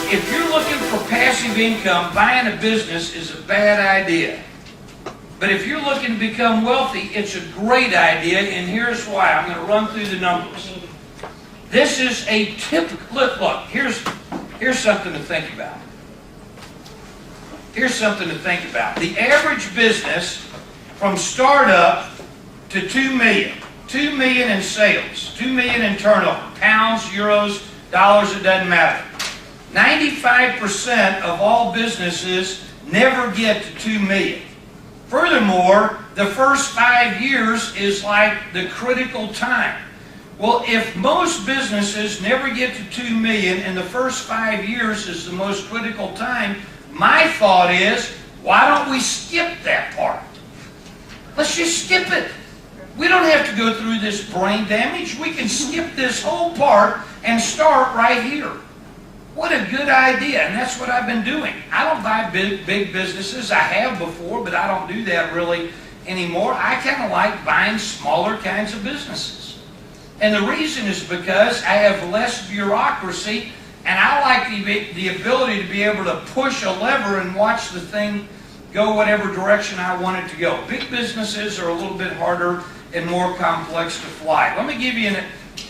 If you're looking for passive income, buying a business is a bad idea. But if you're looking to become wealthy, it's a great idea, and here's why. I'm going to run through the numbers. This is a typical, look, here's something to think about. Here's something to think about. The average business from startup to 2 million. 2 million in sales, 2 million in turnover, pounds, euros, dollars, it doesn't matter. 95% of all businesses never get to 2 million. Furthermore, the first 5 years is like the critical time. Well, if most businesses never get to 2 million and the first 5 years is the most critical time, my thought is, why don't we skip that part? Let's just skip it. We don't have to go through this brain damage. We can skip this whole part and start right here. What a good idea, and that's what I've been doing. I don't buy big businesses. I have before, but I don't do that really anymore. I kind of like buying smaller kinds of businesses. And the reason is because I have less bureaucracy, and I like the ability to be able to push a lever and watch the thing go whatever direction I want it to go. Big businesses are a little bit harder and more complex to fly. Let me give you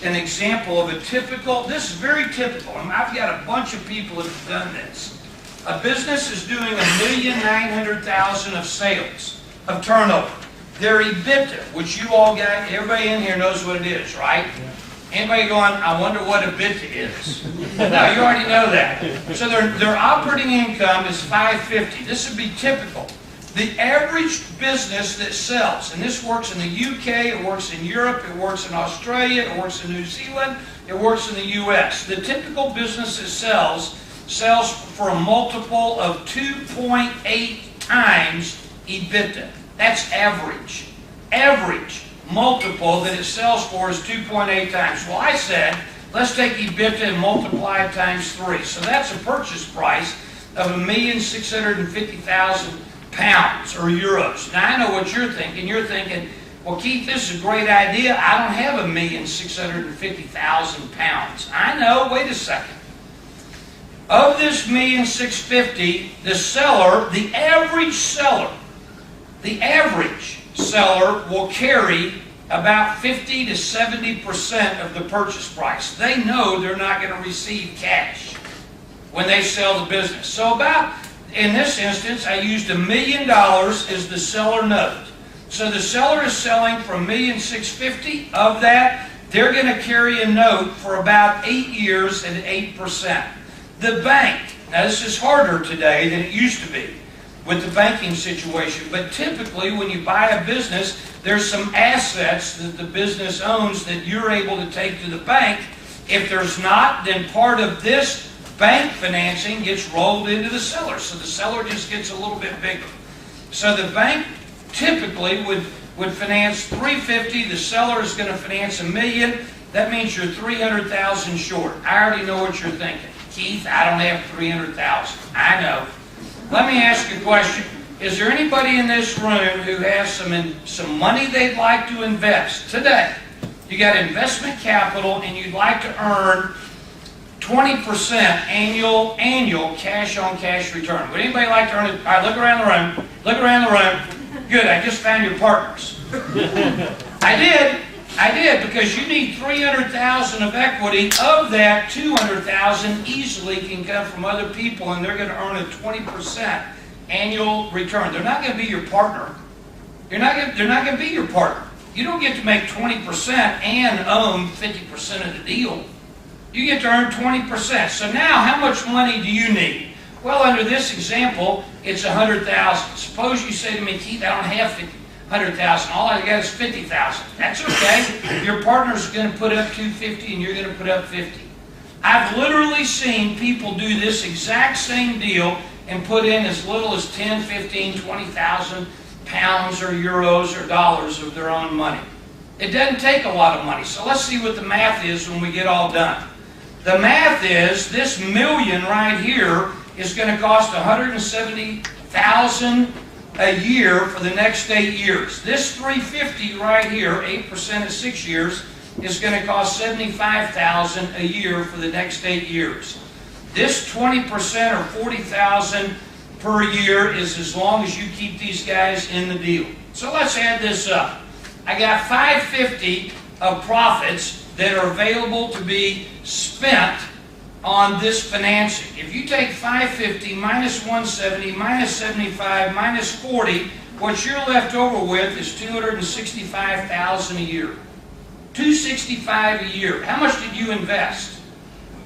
an example of a typical, this is very typical, and I've got a bunch of people that have done this. A business is doing $1,900,000 of sales, of turnover. Their EBITDA, which you all got, everybody in here knows what it is, right? Yeah. Anybody going, I wonder what EBITDA is? No, you already know that. So their operating income is $550. This would be typical. The average business that sells, and this works in the UK, it works in Europe, it works in Australia, it works in New Zealand, it works in the US. The typical business that sells for a multiple of 2.8 times EBITDA. That's average. Average multiple that it sells for is 2.8 times. Well, I said, let's take EBITDA and multiply it times 3. So that's a purchase price of £1,650,000 pounds or euros. Now I know what you're thinking. You're thinking, well, Keith, this is a great idea. I don't have £1,650,000 pounds. I know. Wait a second. Of this $1,650,000, the seller, the average seller will carry about 50 to 70% of the purchase price. They know they're not going to receive cash when they sell the business. So in this instance, I used $1 million as the seller note. So the seller is selling for $1,650,000. Of that, they're going to carry a note for about 8 years at 8%. The bank, now this is harder today than it used to be with the banking situation, but typically when you buy a business, there's some assets that the business owns that you're able to take to the bank. If there's not, then part of this bank financing gets rolled into the seller. So the seller just gets a little bit bigger. So the bank typically would finance $350,000. The seller is going to finance $1 million. That means you're $300,000 short. I already know what you're thinking. Keith, I don't have $300,000. I know. Let me ask you a question. Is there anybody in this room who has some money they'd like to invest today? You got investment capital and you'd like to earn 20% annual cash-on-cash return. Would anybody like to earn it? All right, look around the room. Look around the room. Good, I just found your partners. I did, because you need $300,000 of equity. Of that, $200,000 easily can come from other people, and they're going to earn a 20% annual return. They're not going to be your partner. They're not going to be your partner. You don't get to make 20% and own 50% of the deal. You get to earn 20%. So now, how much money do you need? Well, under this example, it's $100,000. Suppose you say to me, Keith, I don't have $100,000. All I got is $50,000. That's okay. Your partner's going to put up $250 and you're going to put up $50. I've literally seen people do this exact same deal and put in as little as 10, 15, 20,000 pounds or euros or dollars of their own money. It doesn't take a lot of money. So let's see what the math is when we get all done. The math is this million right here is going to cost $170,000 a year for the next 8 years. This $350 right here, 8% at 6 years, is going to cost $75,000 a year for the next 8 years. This 20% or 40,000 per year is as long as you keep these guys in the deal. So let's add this up. I got 550 of profits that are available to be spent on this financing. If you take 550 minus 170 minus 75 minus 40, what you're left over with is 265,000 a year. 265 a year. How much did you invest?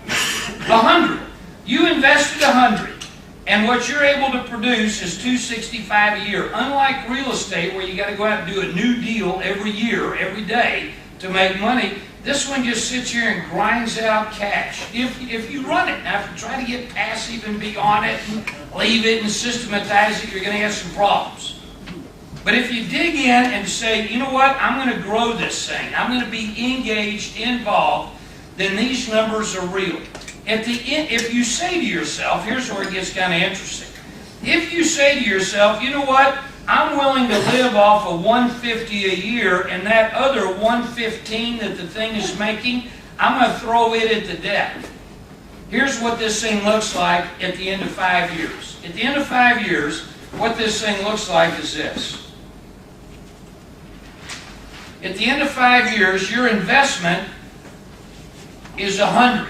100. You invested 100. And what you're able to produce is 265 a year. Unlike real estate, where you got to go out and do a new deal every year, every day to make money, this one just sits here and grinds out cash. If you run it. Now, if you try to get passive and be on it and leave it and systematize it, you're going to have some problems. But if you dig in and say, you know what, I'm going to grow this thing, I'm going to be engaged, involved, then these numbers are real. At the end, if you say to yourself, here's where it gets kind of interesting. If you say to yourself, you know what, I'm willing to live off of 150 a year, and that other 115 that the thing is making, I'm going to throw it at the debt. Here's what this thing looks like at the end of 5 years. At the end of 5 years, what this thing looks like is this. At the end of 5 years, your investment is 100.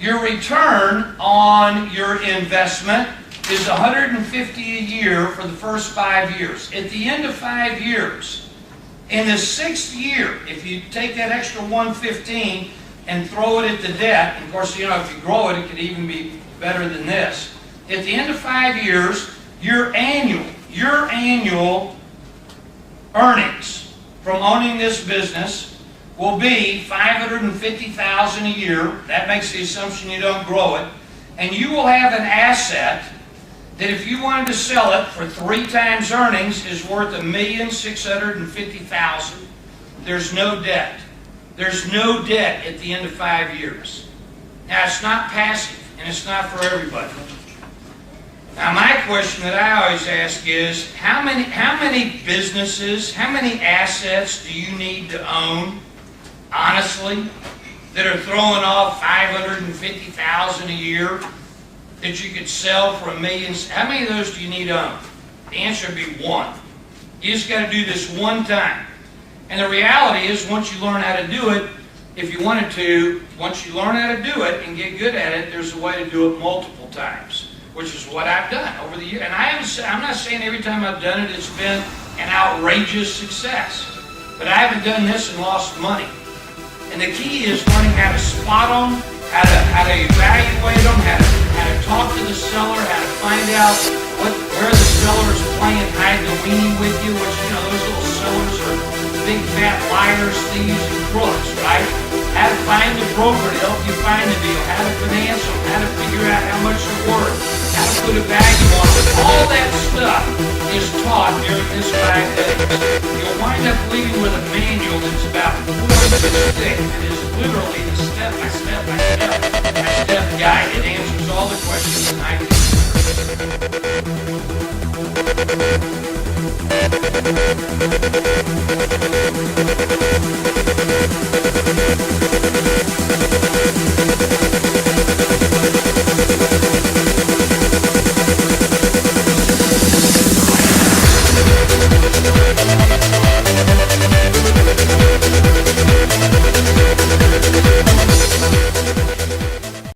Your return on your investment is 150 a year for the first 5 years. At the end of 5 years, in the 6th year, if you take that extra 115 and throw it at the debt, and of course, you know, if you grow it, it could even be better than this. At the end of 5 years, your annual earnings from owning this business will be $550,000 a year. That makes the assumption you don't grow it. And you will have an asset that if you wanted to sell it for 3 times earnings is worth $1,650,000. There's no debt. There's no debt at the end of 5 years. Now, it's not passive, and it's not for everybody. Now, my question that I always ask is, how many businesses, how many assets do you need to own, honestly, that are throwing off $550,000 a year that you could sell for $1 million? How many of those do you need to own? The answer would be 1. You just got to do this 1 time. And the reality is, once you learn how to do it, if you wanted to, once you learn how to do it and get good at it, there's a way to do it multiple times, which is what I've done over the years. And I'm not saying every time I've done it, it's been an outrageous success. But I haven't done this and lost money. And the key is learning how to spot them, how to evaluate them, how to talk to the seller, how to find out where the seller is playing hide the weenie with you, which, you know, those little sellers are big fat liars, thieves, and crooks, right? How to find the broker to help you find the deal, how to finance them, how to figure out how much they're worth, how to put a value on them. All that stuff is taught during this 5 days. You'll wind up leaving with a manual that's about 4 inches thick. It is literally the step-by-step guide. It answers all the questions that I can.